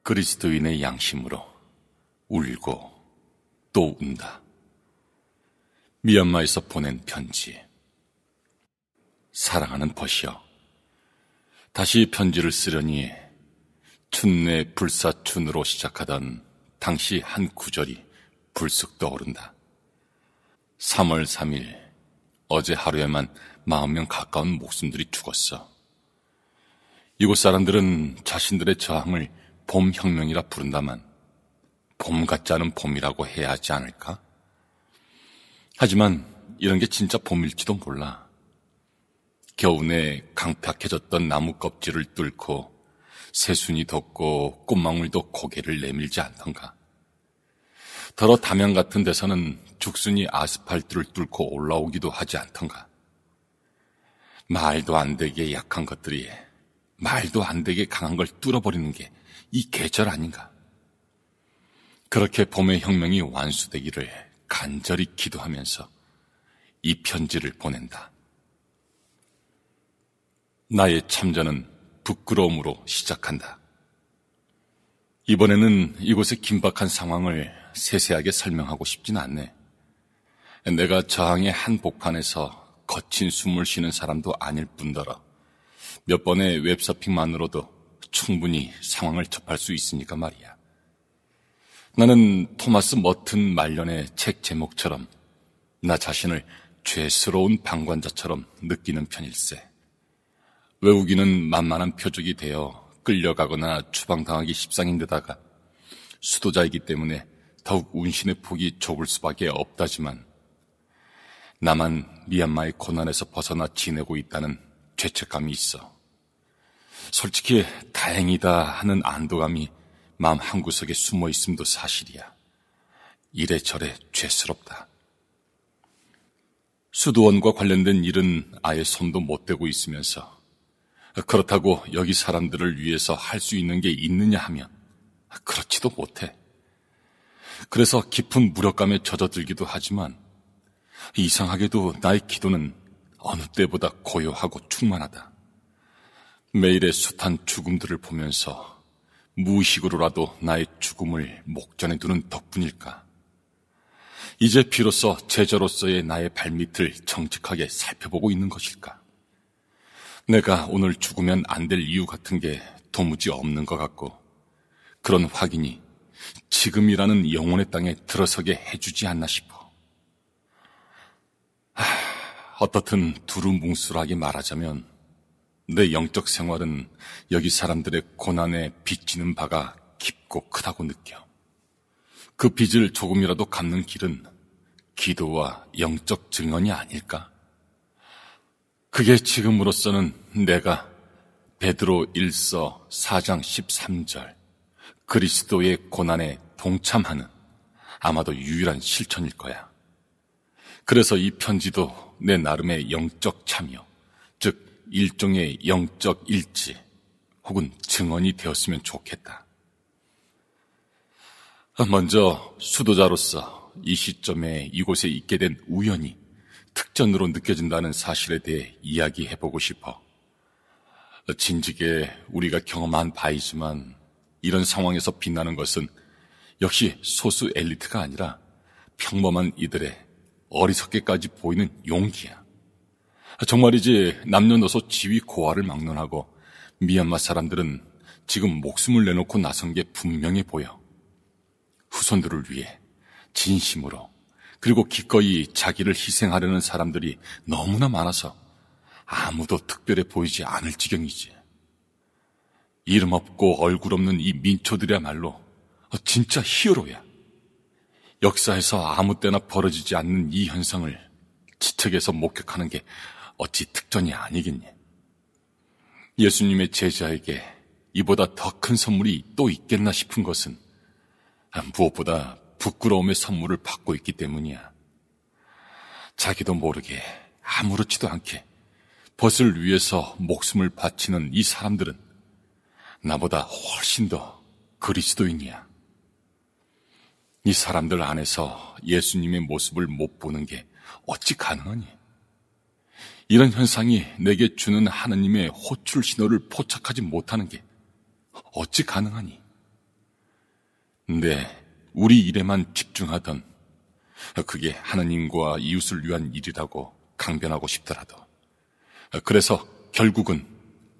그리스도인의 양심으로 울고 또 운다. 미얀마에서 보낸 편지. 사랑하는 벗이여, 다시 편지를 쓰려니 춘내 불사춘으로 시작하던 당시 한 구절이 불쑥 떠오른다. 3월 3일, 어제 하루에만 40명 가까운 목숨들이 죽었어. 이곳 사람들은 자신들의 저항을 봄혁명이라 부른다만 봄 같지 않은 봄이라고 해야 하지 않을까? 하지만 이런 게 진짜 봄일지도 몰라. 겨우내 강팍해졌던 나무 껍질을 뚫고 새순이 돋고 꽃망울도 고개를 내밀지 않던가. 더러 담양 같은 데서는 죽순이 아스팔트를 뚫고 올라오기도 하지 않던가. 말도 안 되게 약한 것들이 말도 안 되게 강한 걸 뚫어버리는 게 이 계절 아닌가. 그렇게 봄의 혁명이 완수되기를 간절히 기도하면서 이 편지를 보낸다. 나의 참전은 부끄러움으로 시작한다. 이번에는 이곳의 긴박한 상황을 세세하게 설명하고 싶진 않네. 내가 저항의 한복판에서 거친 숨을 쉬는 사람도 아닐 뿐더러 몇 번의 웹서핑만으로도 충분히 상황을 접할 수 있으니까 말이야. 나는 토마스 머튼 말년의 책 제목처럼 나 자신을 죄스러운 방관자처럼 느끼는 편일세. 외우기는 만만한 표적이 되어 끌려가거나 추방당하기 십상인데다가 수도자이기 때문에 더욱 운신의 폭이 좁을 수밖에 없다지만 나만 미얀마의 고난에서 벗어나 지내고 있다는 죄책감이 있어. 솔직히 다행이다 하는 안도감이 마음 한구석에 숨어 있음도 사실이야. 이래저래 죄스럽다. 수도원과 관련된 일은 아예 손도 못 대고 있으면서 그렇다고 여기 사람들을 위해서 할 수 있는 게 있느냐 하면 그렇지도 못해. 그래서 깊은 무력감에 젖어들기도 하지만 이상하게도 나의 기도는 어느 때보다 고요하고 충만하다. 매일의 숱한 죽음들을 보면서 무의식으로라도 나의 죽음을 목전에 두는 덕분일까? 이제 비로소 제자로서의 나의 발밑을 정직하게 살펴보고 있는 것일까? 내가 오늘 죽으면 안 될 이유 같은 게 도무지 없는 것 같고 그런 확인이 지금이라는 영혼의 땅에 들어서게 해주지 않나 싶어. 어떻든 두루뭉술하게 말하자면 내 영적 생활은 여기 사람들의 고난에 빚지는 바가 깊고 크다고 느껴. 그 빚을 조금이라도 갚는 길은 기도와 영적 증언이 아닐까? 그게 지금으로서는 내가 베드로 1서 4장 13절 그리스도의 고난에 동참하는 아마도 유일한 실천일 거야. 그래서 이 편지도 내 나름의 영적 참여, 즉 일종의 영적 일지 혹은 증언이 되었으면 좋겠다. 먼저 수도자로서 이 시점에 이곳에 있게 된 우연이 특전으로 느껴진다는 사실에 대해 이야기해보고 싶어. 진즉에 우리가 경험한 바이지만 이런 상황에서 빛나는 것은 역시 소수 엘리트가 아니라 평범한 이들의 어리석게까지 보이는 용기야. 정말이지 남녀노소 지위 고하를 막론하고 미얀마 사람들은 지금 목숨을 내놓고 나선 게 분명해 보여. 후손들을 위해 진심으로 그리고 기꺼이 자기를 희생하려는 사람들이 너무나 많아서 아무도 특별해 보이지 않을 지경이지. 이름 없고 얼굴 없는 이 민초들이야말로 진짜 히어로야. 역사에서 아무 때나 벌어지지 않는 이 현상을 지책에서 목격하는 게 어찌 특전이 아니겠니? 예수님의 제자에게 이보다 더 큰 선물이 또 있겠나 싶은 것은 무엇보다 부끄러움의 선물을 받고 있기 때문이야. 자기도 모르게 아무렇지도 않게 벗을 위해서 목숨을 바치는 이 사람들은 나보다 훨씬 더 그리스도인이야. 이 사람들 안에서 예수님의 모습을 못 보는 게 어찌 가능하니? 이런 현상이 내게 주는 하느님의 호출 신호를 포착하지 못하는 게 어찌 가능하니? 우리 일에만 집중하던, 그게 하나님과 이웃을 위한 일이라고 강변하고 싶더라도, 그래서 결국은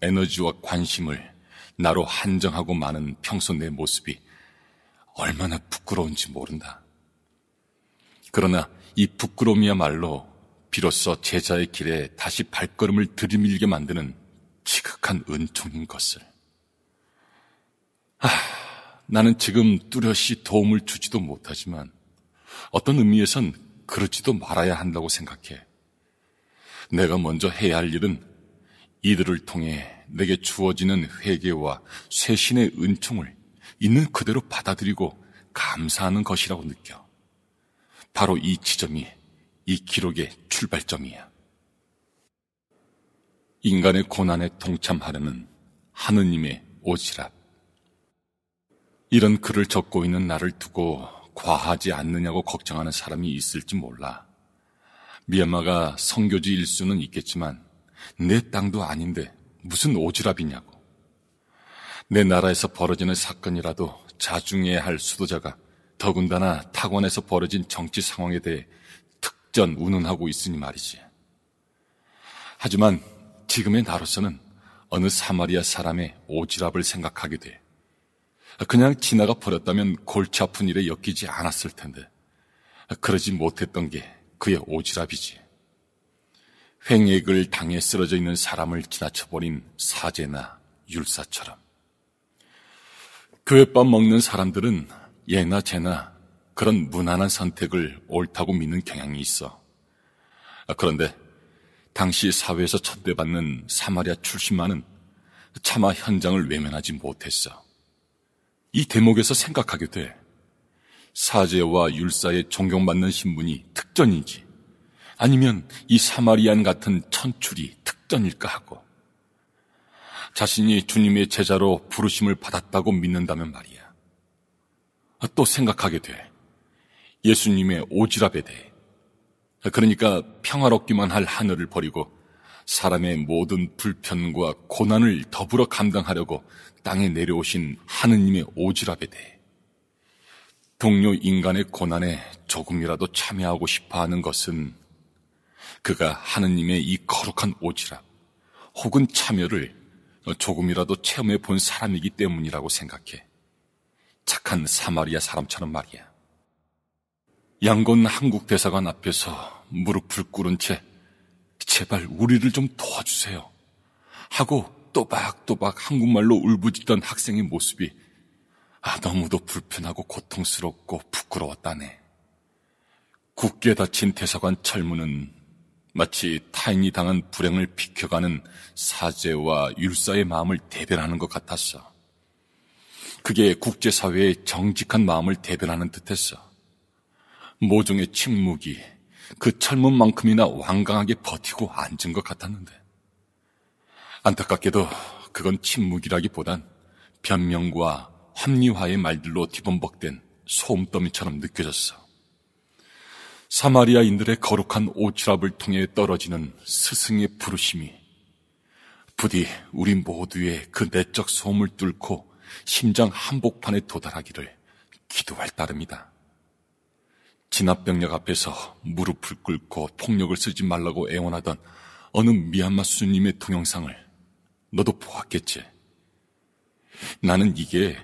에너지와 관심을 나로 한정하고 마는 평소 내 모습이 얼마나 부끄러운지 모른다. 그러나 이 부끄러움이야말로 비로소 제자의 길에 다시 발걸음을 들이밀게 만드는 지극한 은총인 것을. 나는 지금 뚜렷이 도움을 주지도 못하지만 어떤 의미에선 그러지도 말아야 한다고 생각해. 내가 먼저 해야 할 일은 이들을 통해 내게 주어지는 회개와 쇄신의 은총을 있는 그대로 받아들이고 감사하는 것이라고 느껴. 바로 이 지점이 이 기록의 출발점이야. 인간의 고난에 동참하려는 하느님의 오지랖. 이런 글을 적고 있는 나를 두고 과하지 않느냐고 걱정하는 사람이 있을지 몰라. 미얀마가 선교지일 수는 있겠지만 내 땅도 아닌데 무슨 오지랖이냐고. 내 나라에서 벌어지는 사건이라도 자중해야 할 수도자가 더군다나 타관에서 벌어진 정치 상황에 대해 특전 운운하고 있으니 말이지. 하지만 지금의 나로서는 어느 사마리아 사람의 오지랖을 생각하게 돼. 그냥 지나가 버렸다면 골치 아픈 일에 엮이지 않았을 텐데 그러지 못했던 게 그의 오지랖이지. 횡액을 당해 쓰러져 있는 사람을 지나쳐버린 사제나 율사처럼. 교회밥 먹는 사람들은 예나 제나 그런 무난한 선택을 옳다고 믿는 경향이 있어. 그런데 당시 사회에서 천대받는 사마리아 출신만은 차마 현장을 외면하지 못했어. 이 대목에서 생각하게 돼. 사제와 율사의 존경받는 신분이 특전인지 아니면 이 사마리안 같은 천출이 특전일까 하고, 자신이 주님의 제자로 부르심을 받았다고 믿는다면 말이야. 또 생각하게 돼. 예수님의 오지랖에 대해. 그러니까 평화롭기만 할 하늘을 버리고 사람의 모든 불편과 고난을 더불어 감당하려고 땅에 내려오신 하느님의 오지랖에 대해. 동료 인간의 고난에 조금이라도 참여하고 싶어하는 것은 그가 하느님의 이 거룩한 오지랖 혹은 참여를 조금이라도 체험해 본 사람이기 때문이라고 생각해. 착한 사마리아 사람처럼 말이야. 양곤 한국 대사관 앞에서 무릎을 꿇은 채 제발 우리를 좀 도와주세요 하고 또박또박 한국말로 울부짖던 학생의 모습이 너무도 불편하고 고통스럽고 부끄러웠다네. 굳게 닫힌 대사관 철문은 마치 타인이 당한 불행을 비켜가는 사제와 율사의 마음을 대변하는 것 같았어. 그게 국제사회의 정직한 마음을 대변하는 듯했어. 모종의 침묵이 그 철문만큼이나 완강하게 버티고 앉은 것 같았는데, 안타깝게도 그건 침묵이라기보단 변명과 합리화의 말들로 뒤범벅된 소음더미처럼 느껴졌어. 사마리아인들의 거룩한 오지랖을 통해 떨어지는 스승의 부르심이 부디 우리 모두의 그 내적 소음을 뚫고 심장 한복판에 도달하기를 기도할 따름이다. 진압병력 앞에서 무릎을 꿇고 폭력을 쓰지 말라고 애원하던 어느 미얀마 수님의 동영상을 너도 보았겠지. 나는 이게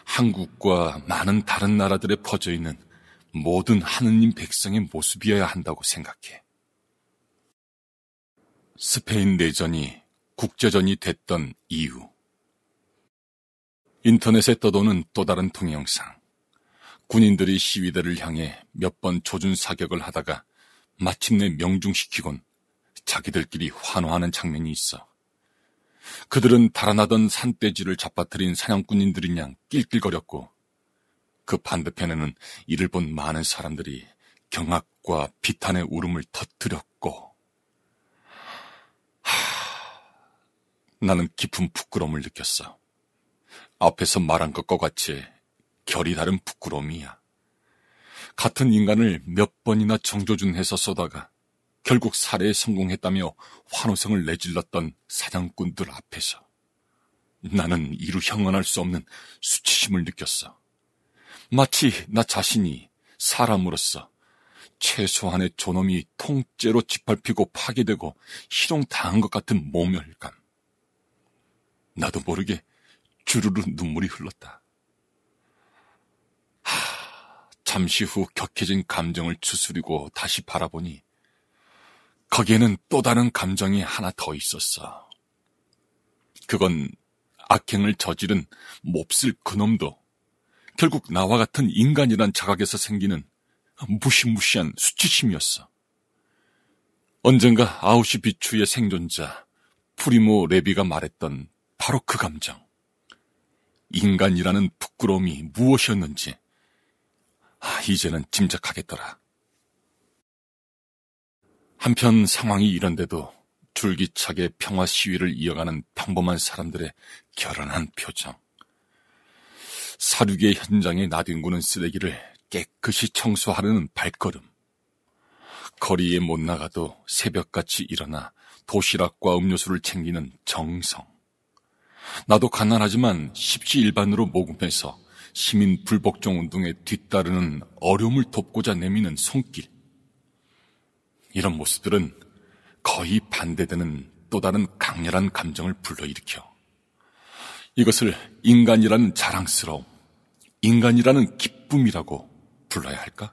한국과 많은 다른 나라들에 퍼져있는 모든 하느님 백성의 모습이어야 한다고 생각해. 스페인 내전이 국제전이 됐던 이유. 인터넷에 떠도는 또 다른 동영상. 군인들이 시위대를 향해 몇 번 조준 사격을 하다가 마침내 명중시키곤 자기들끼리 환호하는 장면이 있어. 그들은 달아나던 산돼지를 잡아들인 사냥꾼인들인 양 낄낄거렸고, 그 반대편에는 이를 본 많은 사람들이 경악과 비탄의 울음을 터뜨렸고, 나는 깊은 부끄러움을 느꼈어. 앞에서 말한 것과 같이 결이 다른 부끄러움이야. 같은 인간을 몇 번이나 정조준해서 쏘다가 결국 살해에 성공했다며 환호성을 내질렀던 사냥꾼들 앞에서 나는 이루 형언할 수 없는 수치심을 느꼈어. 마치 나 자신이 사람으로서 최소한의 존엄이 통째로 짓밟히고 파괴되고 희롱당한 것 같은 모멸감. 나도 모르게 주르르 눈물이 흘렀다. 잠시 후 격해진 감정을 추스리고 다시 바라보니 거기에는 또 다른 감정이 하나 더 있었어. 그건 악행을 저지른 몹쓸 그놈도 결국 나와 같은 인간이란 자각에서 생기는 무시무시한 수치심이었어. 언젠가 아우슈비츠의 생존자 프리모 레비가 말했던 바로 그 감정. 인간이라는 부끄러움이 무엇이었는지 이제는 짐작하겠더라. 한편 상황이 이런데도 줄기차게 평화 시위를 이어가는 평범한 사람들의 결연한 표정. 사륙의 현장에 나뒹구는 쓰레기를 깨끗이 청소하려는 발걸음. 거리에 못 나가도 새벽같이 일어나 도시락과 음료수를 챙기는 정성. 나도 가난하지만 십시일반으로 모금해서 시민 불복종 운동에 뒤따르는 어려움을 돕고자 내미는 손길. 이런 모습들은 거의 반대되는 또 다른 강렬한 감정을 불러일으켜. 이것을 인간이라는 자랑스러움, 인간이라는 기쁨이라고 불러야 할까?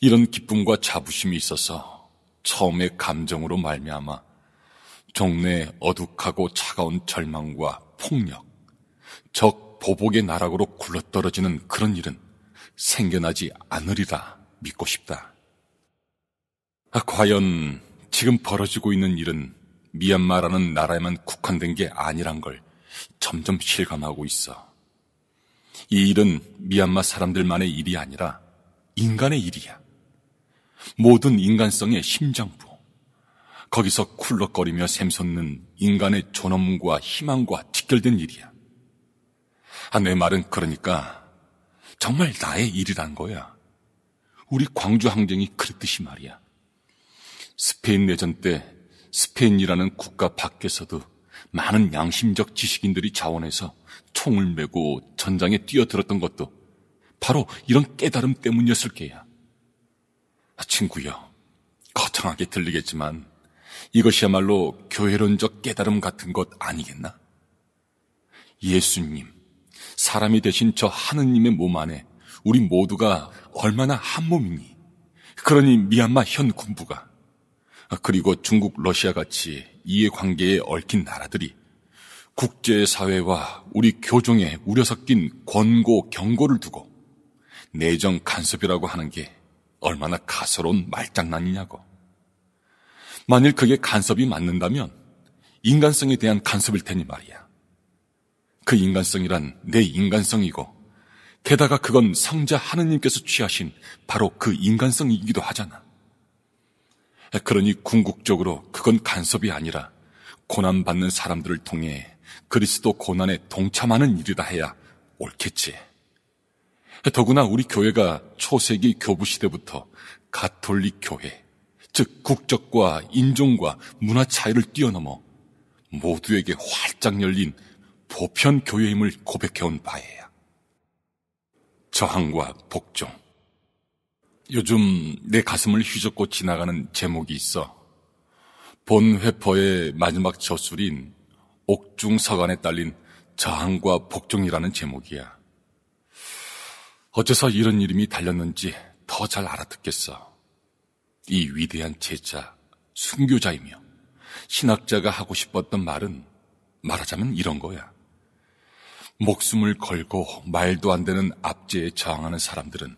이런 기쁨과 자부심이 있어서 처음의 감정으로 말미암아 종래의 어둑하고 차가운 절망과 폭력, 적 보복의 나락으로 굴러떨어지는 그런 일은 생겨나지 않으리라 믿고 싶다. 과연 지금 벌어지고 있는 일은 미얀마라는 나라에만 국한된 게 아니란 걸 점점 실감하고 있어. 이 일은 미얀마 사람들만의 일이 아니라 인간의 일이야. 모든 인간성의 심장부. 거기서 쿨럭거리며 샘솟는 인간의 존엄과 희망과 직결된 일이야. 내 말은 그러니까 정말 나의 일이란 거야. 우리 광주 항쟁이 그랬듯이 말이야. 스페인 내전 때 스페인이라는 국가 밖에서도 많은 양심적 지식인들이 자원해서 총을 메고 전장에 뛰어들었던 것도 바로 이런 깨달음 때문이었을 게야. 친구여, 거창하게 들리겠지만 이것이야말로 교회론적 깨달음 같은 것 아니겠나? 예수님, 사람이 되신 저 하느님의 몸 안에 우리 모두가 얼마나 한 몸이니? 그러니 미얀마 현 군부가, 그리고 중국, 러시아 같이 이해관계에 얽힌 나라들이 국제사회와 우리 교종에 우려 섞인 권고, 경고를 두고 내정 간섭이라고 하는 게 얼마나 가소로운 말장난이냐고. 만일 그게 간섭이 맞는다면 인간성에 대한 간섭일 테니 말이야. 그 인간성이란 내 인간성이고 게다가 그건 성자 하느님께서 취하신 바로 그 인간성이기도 하잖아. 그러니 궁극적으로 그건 간섭이 아니라 고난받는 사람들을 통해 그리스도 고난에 동참하는 일이라 해야 옳겠지. 더구나 우리 교회가 초세기 교부 시대부터 가톨릭 교회, 즉 국적과 인종과 문화 차이를 뛰어넘어 모두에게 활짝 열린 보편 교회임을 고백해온 바예요. 저항과 복종. 요즘 내 가슴을 휘젓고 지나가는 제목이 있어. 본 회퍼의 마지막 저술인 옥중서간에 딸린 저항과 복종이라는 제목이야. 어째서 이런 이름이 달렸는지 더 잘 알아듣겠어. 이 위대한 제자, 순교자이며 신학자가 하고 싶었던 말은 말하자면 이런 거야. 목숨을 걸고 말도 안 되는 압제에 저항하는 사람들은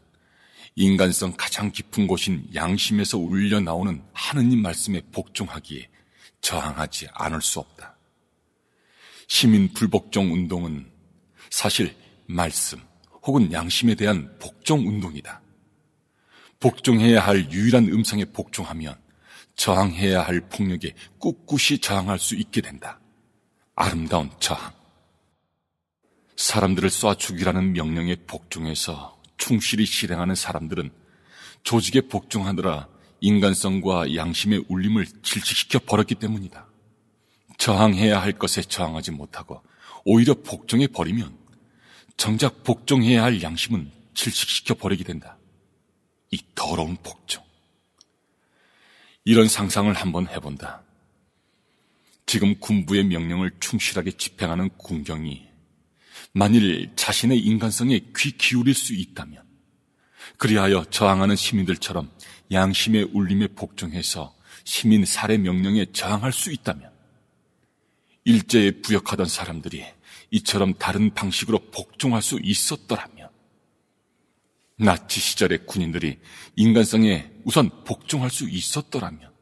인간성 가장 깊은 곳인 양심에서 울려나오는 하느님 말씀에 복종하기에 저항하지 않을 수 없다. 시민 불복종 운동은 사실 말씀 혹은 양심에 대한 복종 운동이다. 복종해야 할 유일한 음성에 복종하면 저항해야 할 폭력에 꿋꿋이 저항할 수 있게 된다. 아름다운 저항. 사람들을 쏴 죽이라는 명령에 복종해서 충실히 실행하는 사람들은 조직에 복종하느라 인간성과 양심의 울림을 질식시켜 버렸기 때문이다. 저항해야 할 것에 저항하지 못하고 오히려 복종해 버리면 정작 복종해야 할 양심은 질식시켜 버리게 된다. 이 더러운 복종. 이런 상상을 한번 해본다. 지금 군부의 명령을 충실하게 집행하는 군경이 만일 자신의 인간성에 귀 기울일 수 있다면, 그리하여 저항하는 시민들처럼 양심의 울림에 복종해서 시민 살해 명령에 저항할 수 있다면, 일제에 부역하던 사람들이 이처럼 다른 방식으로 복종할 수 있었더라면, 나치 시절의 군인들이 인간성에 우선 복종할 수 있었더라면,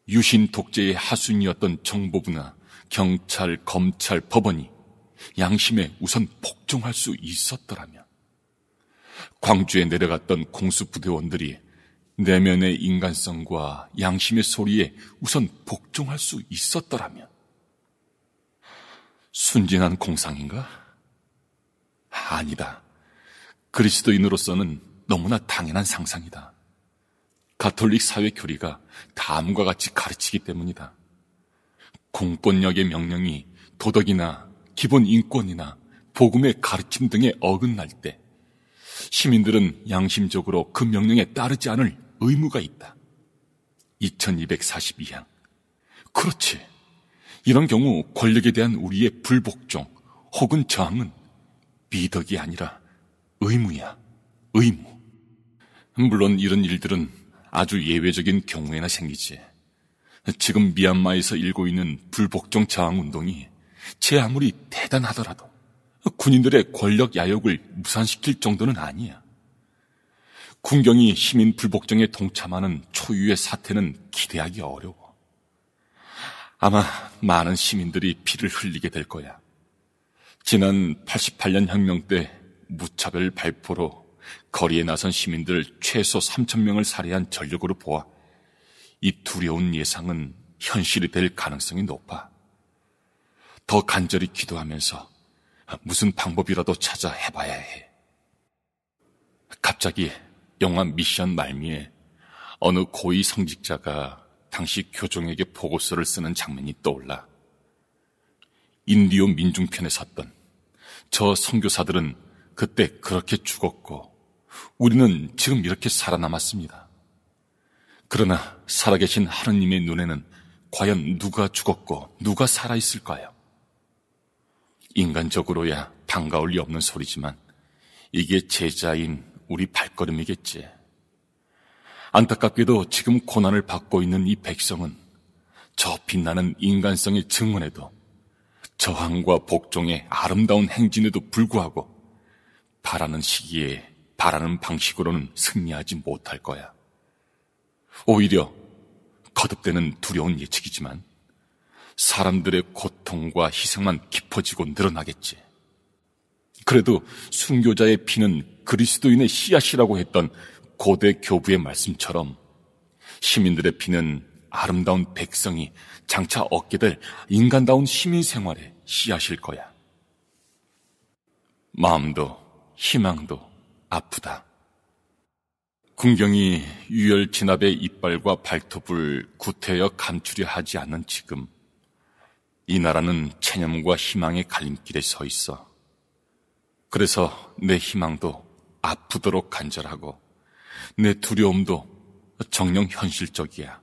유신 독재의 하순이었던 정보부나 경찰, 검찰, 법원이 양심에 우선 복종할 수 있었더라면, 광주에 내려갔던 공수부대원들이 내면의 인간성과 양심의 소리에 우선 복종할 수 있었더라면, 순진한 공상인가? 아니다. 그리스도인으로서는 너무나 당연한 상상이다. 가톨릭 사회 교리가 다음과 같이 가르치기 때문이다. 공권력의 명령이 도덕이나 기본 인권이나 복음의 가르침 등에 어긋날 때 시민들은 양심적으로 그 명령에 따르지 않을 의무가 있다. 2242항. 그렇지. 이런 경우 권력에 대한 우리의 불복종 혹은 저항은 미덕이 아니라 의무야. 의무. 물론 이런 일들은 아주 예외적인 경우에나 생기지. 지금 미얀마에서 일고 있는 불복종 저항 운동이 제 아무리 대단하더라도 군인들의 권력 야욕을 무산시킬 정도는 아니야. 군경이 시민 불복종에 동참하는 초유의 사태는 기대하기 어려워. 아마 많은 시민들이 피를 흘리게 될 거야. 지난 88년 혁명 때 무차별 발포로 거리에 나선 시민들 최소 3,000명을 살해한 전력으로 보아 이 두려운 예상은 현실이 될 가능성이 높아. 더 간절히 기도하면서 무슨 방법이라도 찾아 해봐야 해. 갑자기 영화 미션 말미에 어느 고위 성직자가 당시 교종에게 보고서를 쓰는 장면이 떠올라. 인디오 민중편에 섰던 저 선교사들은 그때 그렇게 죽었고 우리는 지금 이렇게 살아남았습니다. 그러나 살아계신 하느님의 눈에는 과연 누가 죽었고 누가 살아있을까요? 인간적으로야 반가울 리 없는 소리지만 이게 제자인 우리 발걸음이겠지. 안타깝게도 지금 고난을 받고 있는 이 백성은 저 빛나는 인간성의 증언에도 저항과 복종의 아름다운 행진에도 불구하고 바라는 시기에 바라는 방식으로는 승리하지 못할 거야. 오히려 거듭되는 두려운 예측이지만 사람들의 고통과 희생만 깊어지고 늘어나겠지. 그래도 순교자의 피는 그리스도인의 씨앗이라고 했던 고대 교부의 말씀처럼 시민들의 피는 아름다운 백성이 장차 얻게 될 인간다운 시민 생활의 씨앗일 거야. 마음도 희망도 아프다. 군경이 유혈 진압의 이빨과 발톱을 구태여 감추려 하지 않는 지금, 이 나라는 체념과 희망의 갈림길에 서 있어. 그래서 내 희망도 아프도록 간절하고 내 두려움도 정녕 현실적이야.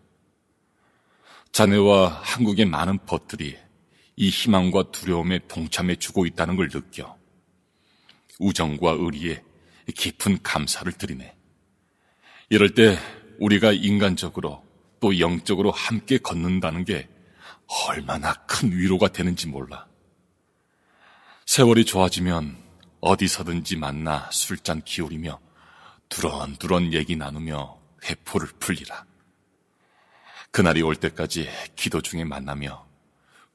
자네와 한국의 많은 벗들이 이 희망과 두려움에 동참해 주고 있다는 걸 느껴. 우정과 의리에 깊은 감사를 드리네. 이럴 때 우리가 인간적으로 또 영적으로 함께 걷는다는 게 얼마나 큰 위로가 되는지 몰라. 세월이 좋아지면 어디서든지 만나 술잔 기울이며 두런두런 얘기 나누며 회포를 풀리라. 그날이 올 때까지 기도 중에 만나며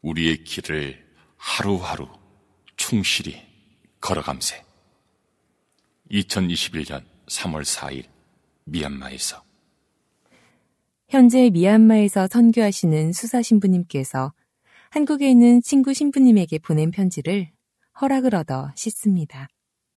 우리의 길을 하루하루 충실히 걸어감세. 2021년 3월 4일 미얀마에서. 현재 미얀마에서 선교하시는 수사 신부님께서 한국에 있는 친구 신부님에게 보낸 편지를 허락을 얻어 씻습니다.